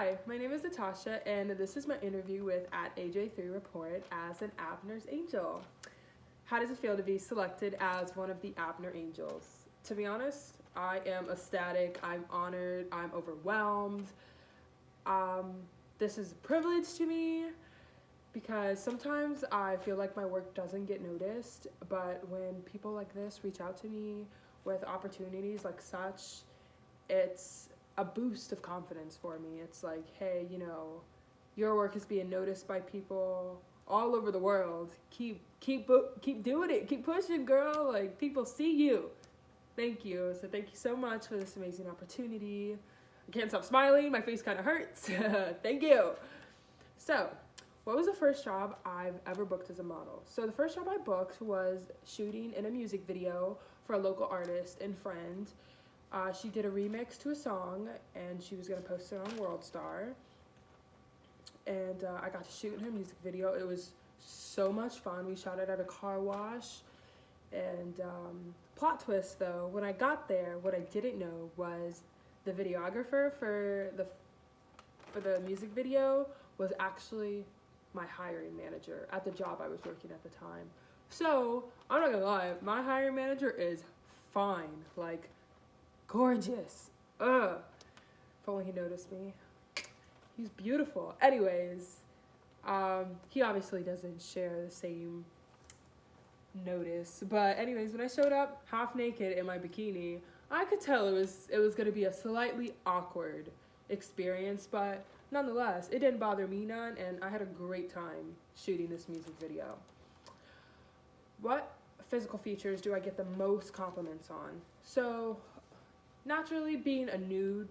Hi, my name is Tasha, and this is my interview with @AJ3 Report as an Abner's angel. How does it feel to be selected as one of the Abner angels? To be honest, I am ecstatic, I'm honored, I'm overwhelmed. This is a privilege to me because sometimes I feel like my work doesn't get noticed, but when people like this reach out to me with opportunities like such, it's a boost of confidence for me. It's like, hey, your work is being noticed by people all over the world. Keep doing it. Keep pushing, girl. Like, people see you. Thank you. So thank you so much for this amazing opportunity. I can't stop smiling. My face kind of hurts. Thank you. So, what was the first job I've ever booked as a model? So the first job I booked was shooting in a music video for a local artist and friend. She did a remix to a song, and she was going to post it on World Star. And I got to shoot in her music video. It was so much fun. We shot it at a car wash. And plot twist, though, when I got there, what I didn't know was the videographer for the music video was actually my hiring manager at the job I was working at the time. So, I'm not gonna lie, my hiring manager is fine. Like, gorgeous. Ugh. If only he noticed me. He's beautiful. Anyways, he obviously doesn't share the same notice. But anyways, when I showed up half naked in my bikini, I could tell it was gonna be a slightly awkward experience, but nonetheless, it didn't bother me none, and I had a great time shooting this music video. What physical features do I get the most compliments on? So, naturally, being a nude/fine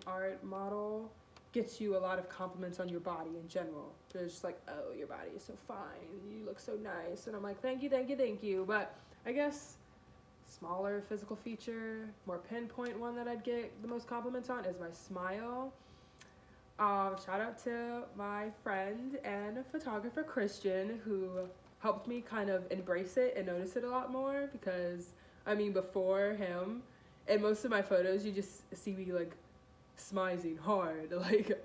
art model gets you a lot of compliments on your body in general. They're just like, oh, your body is so fine, you look so nice, and I'm like, thank you. But I guess smaller physical feature, more pinpoint one that I'd get the most compliments on is my smile. Shout out to my friend and photographer Christian, who helped me kind of embrace it and notice it a lot more, because before him, in most of my photos, you just see me like smizing hard. Like,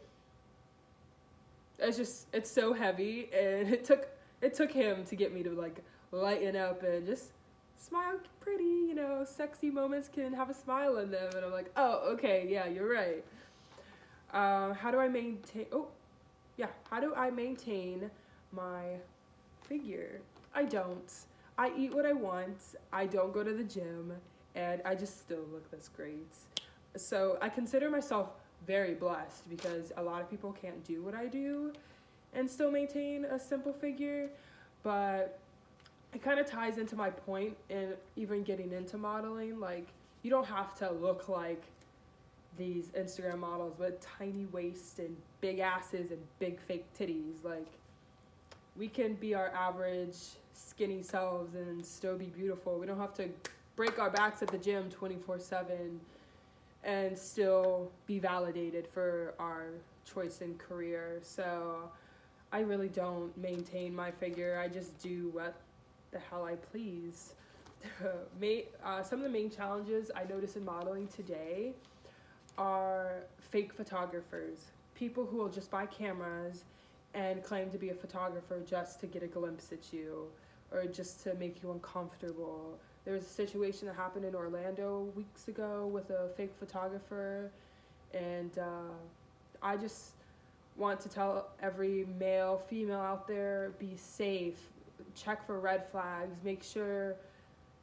it's so heavy, and it took him to get me to like lighten up and just smile pretty, sexy moments can have a smile in them. And I'm like, oh, okay, yeah, you're right. How do I maintain my figure? I don't. I eat what I want. I don't go to the gym, and I just still look this great. So I consider myself very blessed, because a lot of people can't do what I do and still maintain a simple figure. But it kind of ties into my point in even getting into modeling. Like, you don't have to look like these Instagram models with tiny waists and big asses and big fake titties. Like, we can be our average skinny selves and still be beautiful. We don't have to break our backs at the gym 24/7 and still be validated for our choice in career. So I really don't maintain my figure. I just do what the hell I please. Some of the main challenges I notice in modeling today are fake photographers, people who will just buy cameras and claim to be a photographer just to get a glimpse at you or just to make you uncomfortable. There was a situation that happened in Orlando weeks ago with a fake photographer, and I just want to tell every male, female out there, be safe, check for red flags, make sure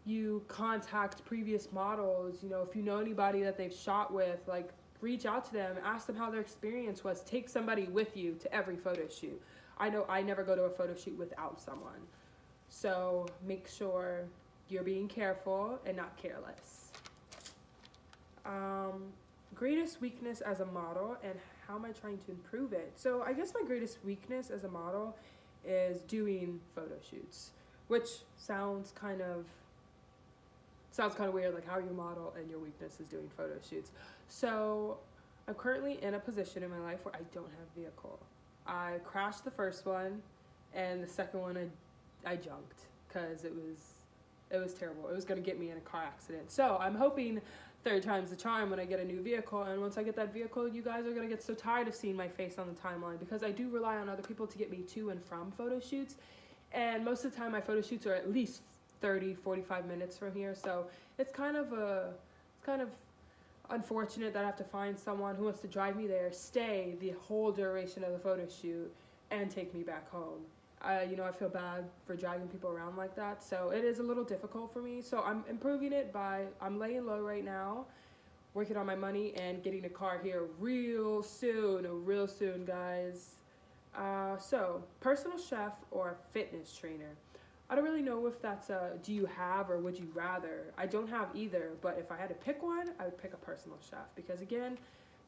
you contact previous models. If you know anybody that they've shot with, like, reach out to them, ask them how their experience was. Take somebody with you to every photo shoot. I know I never go to a photo shoot without someone. So make sure you're being careful and not careless. Greatest weakness as a model, and how am I trying to improve it? So I guess my greatest weakness as a model is doing photo shoots, which sounds kind of weird, like how you model and your weakness is doing photo shoots. So I'm currently in a position in my life where I don't have a vehicle. I crashed the first one, and the second one I junked because it was terrible. It was going to get me in a car accident. So I'm hoping third time's the charm when I get a new vehicle. And once I get that vehicle, you guys are going to get so tired of seeing my face on the timeline, because I do rely on other people to get me to and from photo shoots. And most of the time my photo shoots are at least 30-45 minutes from here. So it's kind of unfortunate that I have to find someone who wants to drive me there, stay the whole duration of the photo shoot, and take me back home. I feel bad for dragging people around like that, so it is a little difficult for me. So I'm improving it I'm laying low right now, working on my money, and getting a car here real soon, guys. So personal chef or fitness trainer. I don't really know if that's a do you have or would you rather. I don't have either, but if I had to pick one, I would pick a personal chef, because again,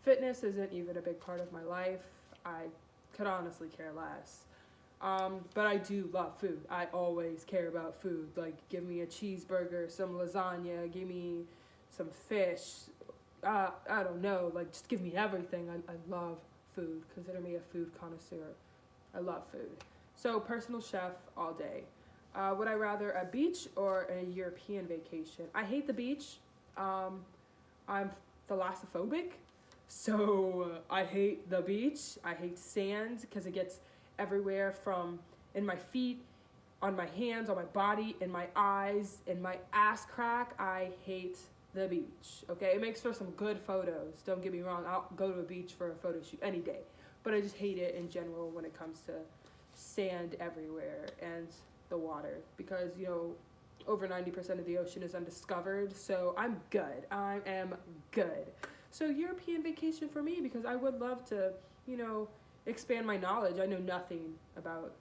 fitness isn't even a big part of my life. I could honestly care less. But I do love food. I always care about food. Like, give me a cheeseburger, some lasagna, give me some fish. I don't know, like, just give me everything. I love food. Consider me a food connoisseur. I love food. So personal chef all day. Would I rather a beach or a European vacation? I hate the beach. I'm thalassophobic, so I hate the beach. I hate sand because it gets everywhere, from in my feet, on my hands, on my body, in my eyes, in my ass crack. I hate the beach, okay? It makes for some good photos. Don't get me wrong. I'll go to a beach for a photo shoot any day. But I just hate it in general when it comes to sand everywhere and the water, because over 90% of the ocean is undiscovered. So I'm good. I am good. So European vacation for me, because I would love to expand my knowledge. I know nothing about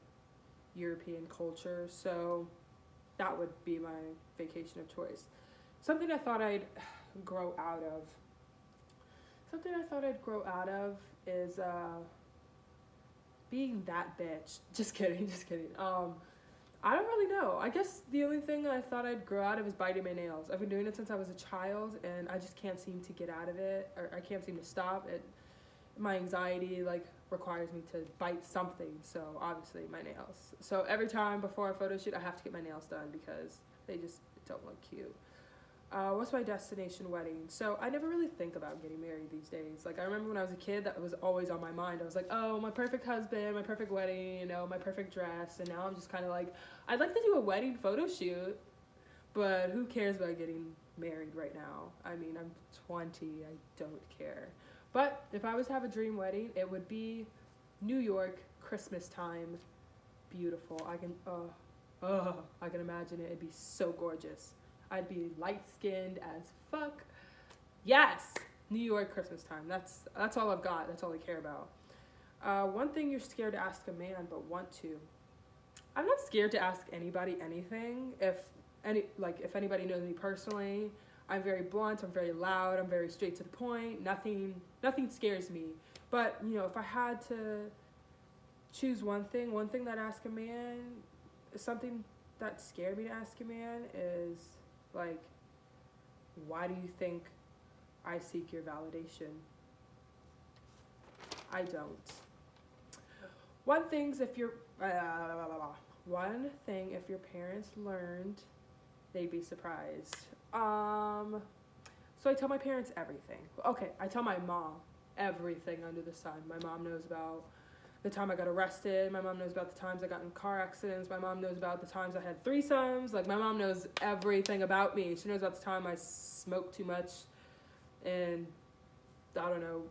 European culture, so that would be my vacation of choice. Something I thought I'd grow out of is being that bitch. Just kidding. I don't really know. I guess the only thing I thought I'd grow out of is biting my nails. I've been doing it since I was a child, and I just can't seem to get out of it, or I can't seem to stop it. My anxiety requires me to bite something, so obviously my nails. So every time before a photo shoot, I have to get my nails done because they just don't look cute. What's my destination wedding? So I never really think about getting married these days. I remember when I was a kid, that was always on my mind. I was like, oh, my perfect husband, my perfect wedding, my perfect dress. And now I'm just kind of like, I'd like to do a wedding photo shoot, but who cares about getting married right now? I mean, I'm 20, I don't care. But if I was to have a dream wedding, it would be New York, Christmas time. Beautiful. I can imagine it. It'd be so gorgeous. I'd be light-skinned as fuck. Yes! New York, Christmas time. That's all I've got. That's all I care about. One thing you're scared to ask a man but want to. I'm not scared to ask anybody anything. If anybody knows me personally, I'm very blunt, I'm very loud, I'm very straight to the point. Nothing scares me. But, if I had to choose one thing that I ask a man, something that scared me to ask a man is, why do you think I seek your validation? I don't. One thing if your parents learned, they'd be surprised. So I tell my parents everything. Okay, I tell my mom everything under the sun. My mom knows about the time I got arrested. My mom knows about the times I got in car accidents. My mom knows about the times I had threesomes. My mom knows everything about me. She knows about the time I smoked too much and,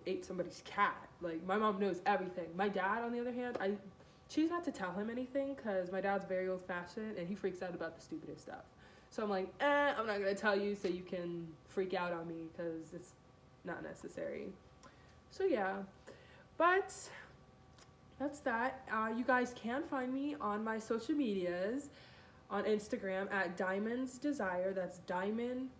ate somebody's cat. My mom knows everything. My dad, on the other hand, I choose not to tell him anything because my dad's very old-fashioned and he freaks out about the stupidest stuff. So I'm like, I'm not going to tell you so you can freak out on me because it's not necessary. So yeah, but that's that. You guys can find me on my social medias, on Instagram at Diamonds Desire. That's diamond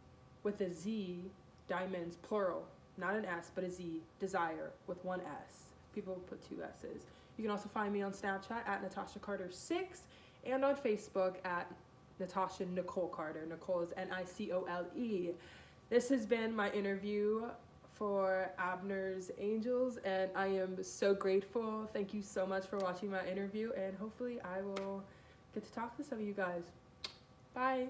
with a Z, diamonds, plural, not an S, but a Z, desire with one S. People put two S's. You can also find me on Snapchat at Natasha Carter 6 and on Facebook at Natasha Nicole Carter. Nicole is Nicole. This has been my interview for Abners Angels, and I am so grateful. Thank you so much for watching my interview, and hopefully I will get to talk to some of you guys. Bye.